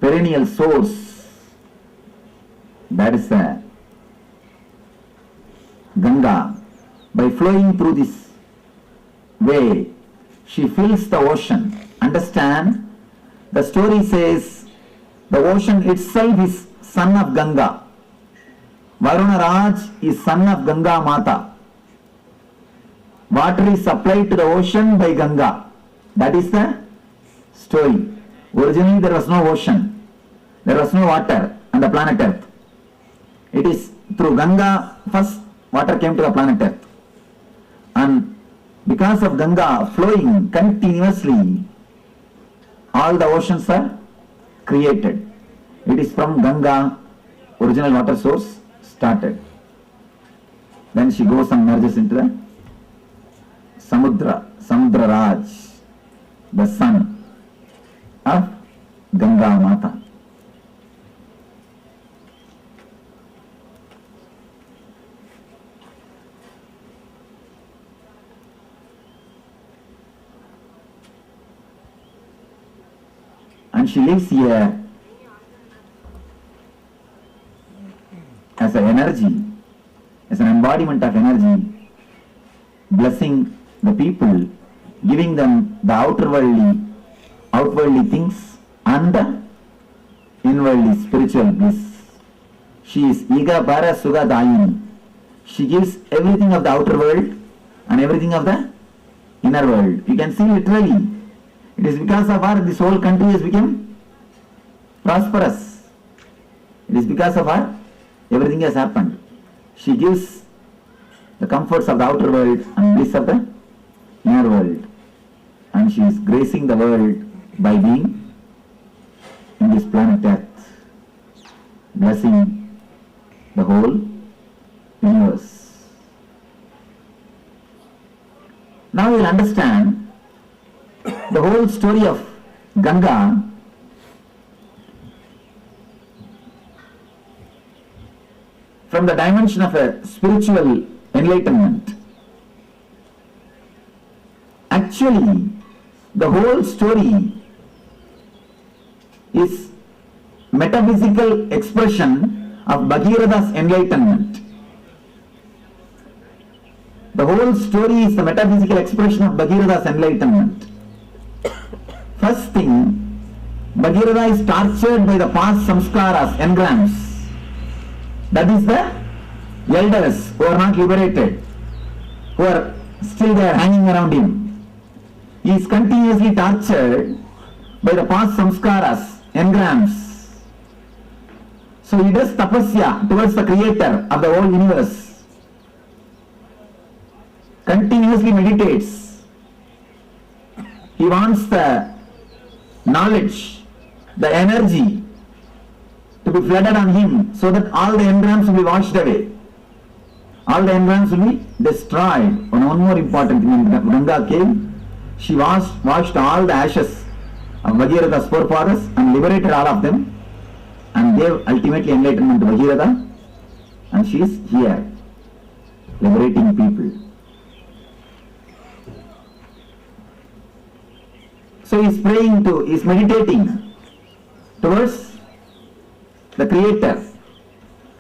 perennial source. That is the Ganga. By flowing through this way, she fills the ocean. Understand? The story says the ocean itself is son of Ganga. Varuna Raj is son of Ganga Mata. Water is supplied to the ocean by Ganga. That is the story. Originally there was no ocean. There was no water on the planet Earth. It is through Ganga first water came to the planet Earth. And because of Ganga flowing continuously, all the oceans are created. It is from Ganga original water source started. Then she goes and merges into the Samudra, Samudra Raj, the son of Ganga Mata. And she lives here as an energy, as an embodiment of energy, blessing the people, giving them the outwardly things and the inwardly spiritual bliss. She is Iga Bara Suga Dayini. She gives everything of the outer world and everything of the inner world. You can see literally. It is because of her this whole country has become prosperous. It is because of her everything has happened. She gives the comforts of the outer world and bliss of the inner world. And she is gracing the world by being in this planet Earth, blessing the whole universe. Now we will understand the whole story of Ganga from the dimension of a spiritual enlightenment. Actually, the whole story is metaphysical expression of Bhagirath's enlightenment. The whole story is the metaphysical expression of Bhagirath's enlightenment. First thing, Bhagiratha is tortured by the past samskaras, engrams. That is the elders who are not liberated, who are still there hanging around him. He is continuously tortured by the past samskaras, engrams. So he does tapasya towards the creator of the whole universe. Continuously meditates. He wants the knowledge, the energy to be flooded on him so that all the engrams will be washed away. All the engrams will be destroyed. And one more important thing, in Ganga came, she washed all the ashes of Bhagiratha's forefathers and liberated all of them and gave ultimately enlightenment to Bhagiratha, and she is here liberating people. So he is praying he is meditating towards the creator,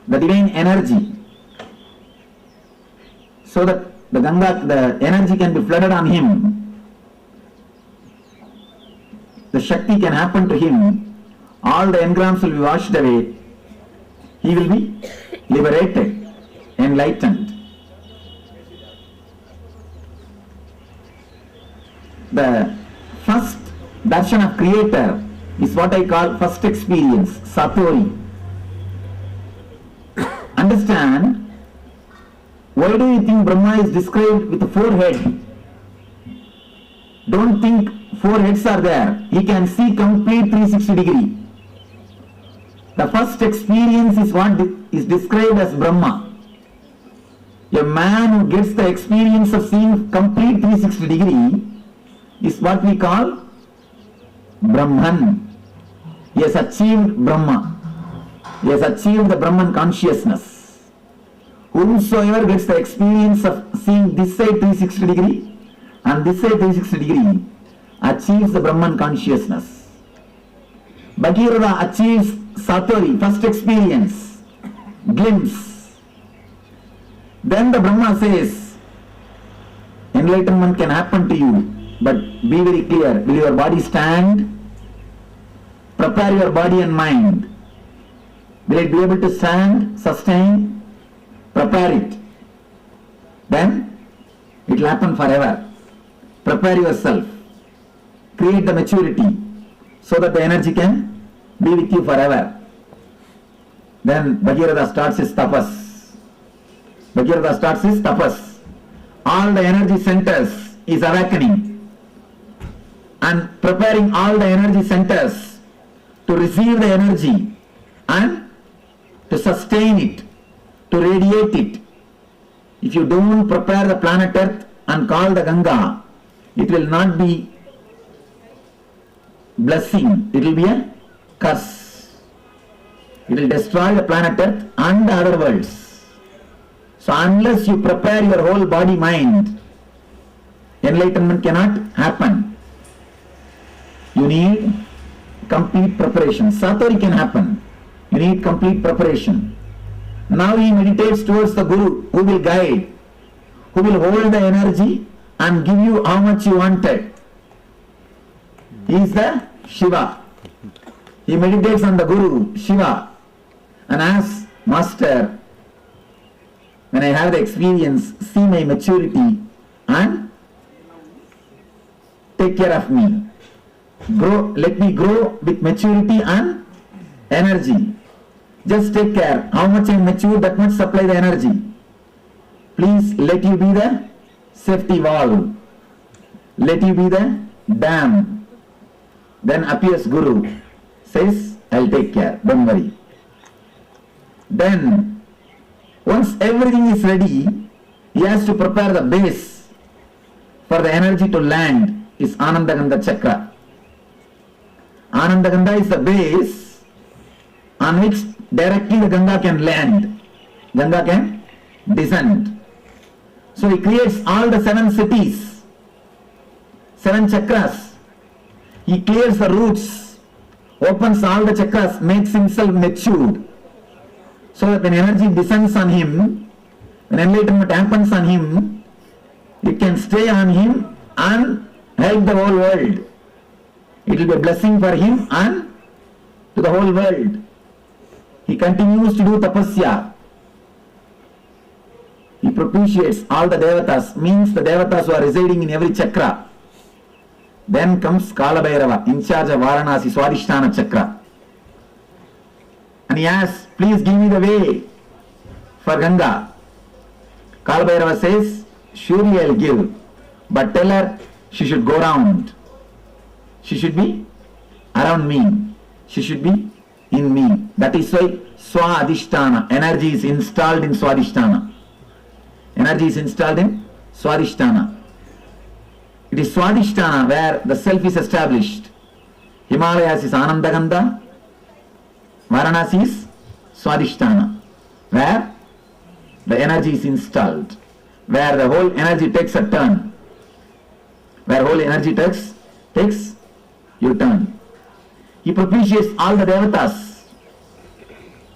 the divine energy, so that the energy can be flooded on him, the Shakti can happen to him, all the engrams will be washed away, he will be liberated, enlightened. The first darshan of creator is what I call first experience, Satori. Understand, why do you think Brahma is described with 4 heads? Don't think 4 heads are there. He can see complete 360 degree. The first experience is what is described as Brahma. A man who gets the experience of seeing complete 360 degree is what we call Brahman. He has achieved Brahma. He has achieved the Brahman consciousness. Whomsoever gets the experience of seeing this side 360 degree and this side 360 degree achieves the Brahman consciousness. Bhagirath achieves Satori, first experience, glimpse. Then the Brahma says, enlightenment can happen to you, but be very clear. Will your body stand? Prepare your body and mind. Will it be able to stand, sustain? Prepare it. Then it will happen forever. Prepare yourself. Create the maturity so that the energy can be with you forever. Then Bhagirath starts his tapas. Bhagirath starts his tapas. All the energy centers is awakening and preparing all the energy centers to receive the energy and to sustain it, to radiate it. If you don't prepare the planet Earth and call the Ganga, it will not be blessing, it will be a curse. It will destroy the planet Earth and the other worlds. So unless you prepare your whole body mind, enlightenment cannot happen. You need complete preparation. Satori can happen. You need complete preparation. Now he meditates towards the Guru who will guide, who will hold the energy and give you how much you wanted. He is the Shiva. He meditates on the Guru, Shiva, and asks, Master, when I have the experience, see my maturity and take care of me. Let me grow with maturity and energy. Just take care. How much I mature, that much supply the energy. Please let you be the safety valve. Let you be the dam. Then appears Guru. Says, I'll take care. Don't worry. Then, once everything is ready, he has to prepare the base for the energy to land is Anandagandha Chakra. Anandagandha is the base on which directly the Ganga can land. Ganga can descend. So he creates all the 7 cities, 7 chakras. He clears the roots, opens all the chakras, makes himself matured. So that when energy descends on him, when enlightenment happens on him, it can stay on him and help the whole world. It will be a blessing for him and to the whole world. He continues to do tapasya. He propitiates all the devatas, means the devatas who are residing in every chakra. Then comes Kala Bhairava, in charge of Varanasi Swadhisthana Chakra. And he asks, please give me the way for Ganga. Kala Bhairava says, surely I will give, but tell her she should go round. She should be around me. She should be in me. That is why Swadhisthana, energy is installed in Swadhisthana. Energy is installed in Swadhisthana. It is Swadhisthana where the self is established. Himalayas is Anandagandha. Varanasi is Swadhisthana, where the energy is installed, where the whole energy takes a turn, where whole energy takes your turn. He propitiates all the devatas,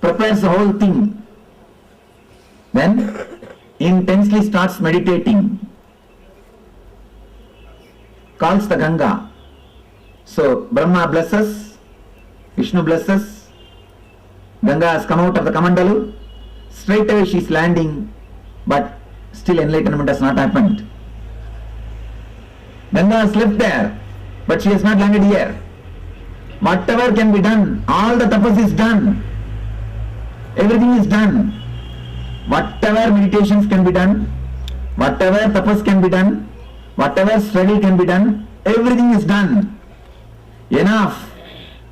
prepares the whole thing, then intensely starts meditating, calls the Ganga. So Brahma blesses, Vishnu blesses, Ganga has come out of the Kamandalu, straight away she is landing, but still enlightenment has not happened. Ganga has left there, but she has not landed here. Whatever can be done, all the tapas is done. Everything is done. Whatever meditations can be done, whatever tapas can be done, whatever struggle can be done, everything is done. Enough.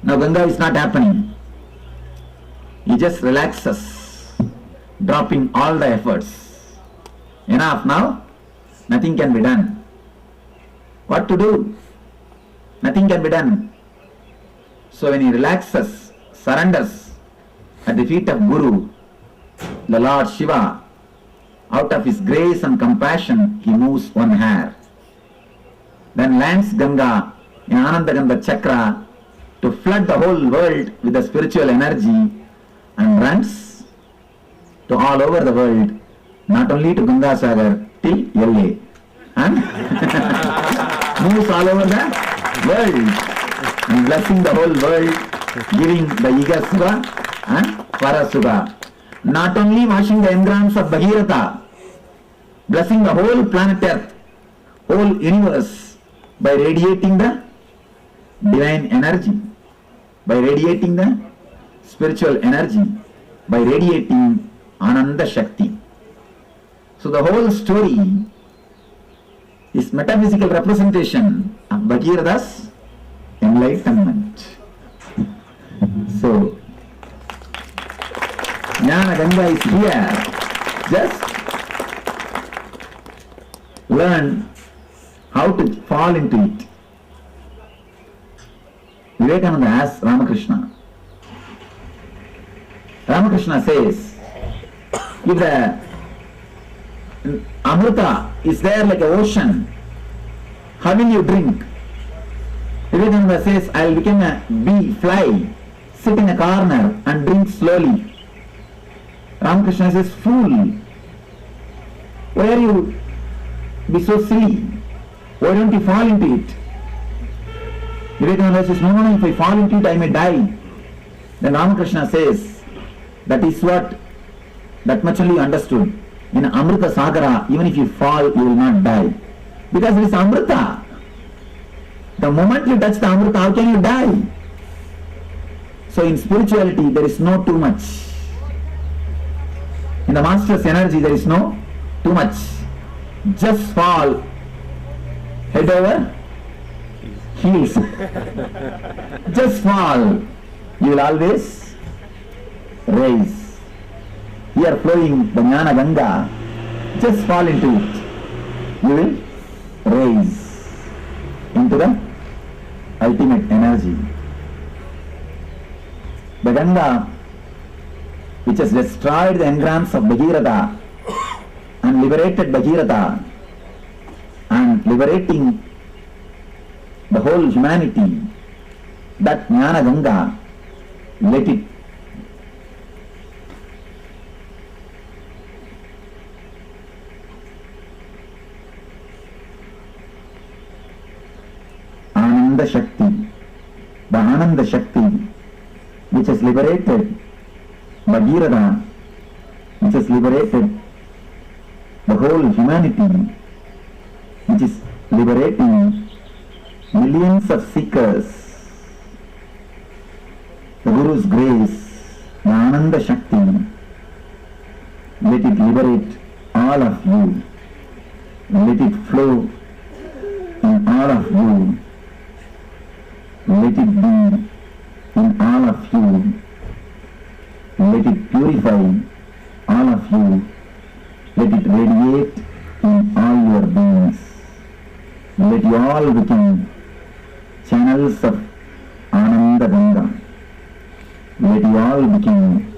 Now Ganga is not happening. He just relaxes, dropping all the efforts. Enough now, nothing can be done. What to do? Nothing can be done. So when he relaxes, surrenders at the feet of Guru, the Lord Shiva, out of his grace and compassion, he moves one hair. Then lands Ganga in Anandagandha Chakra to flood the whole world with the spiritual energy and runs to all over the world, not only to Ganga Sagar, till LA. And moves all over the world and blessing the whole world, giving the Iga Sugha and Parasugha. Not only washing the engrams of Bhagirath, blessing the whole planet Earth, whole universe by radiating the divine energy, by radiating the spiritual energy, by radiating Ananda Shakti. So the whole story is metaphysical representation of Bhagirath's enlightenment. So Jnana Ganga is here. Just learn how to fall into it. Vivekananda asks Ramakrishna. Ramakrishna says, if the Amrita is there like an ocean, how will you drink? Vivekananda says, I will become a bee, fly, sit in a corner and drink slowly. Ramakrishna says, fool, why are you be so silly? Why don't you fall into it? Vivekananda says, no, if I fall into it, I may die. Then Ramakrishna says, that is what, that much only understood. In Amrita Sagara, even if you fall, you will not die. Because it is Amrita. The moment you touch the Amrita, how can you die? So in spirituality, there is no too much. In the Master's energy, there is no too much. Just fall head over heels. Just fall. You will always rise. Here flowing the Jnana Ganga. Just fall into it. You will rise into the ultimate energy. The Ganga, which has destroyed the engrams of Bhagirath and liberated Bhagirath and liberating the whole humanity, that Jnana Ganga, let it Ananda Shakti, the Ananda Shakti, which has liberated Bhagirath, which has liberated the whole humanity, which is liberating millions of seekers. The Guru's grace, the Ananda Shakti, let it liberate all of you. Let it flow in all of you. Let it be in all of you. Let it purify all of you. Let it radiate in all your beings. Let you all become channels of Ananda Ganga. Let you all become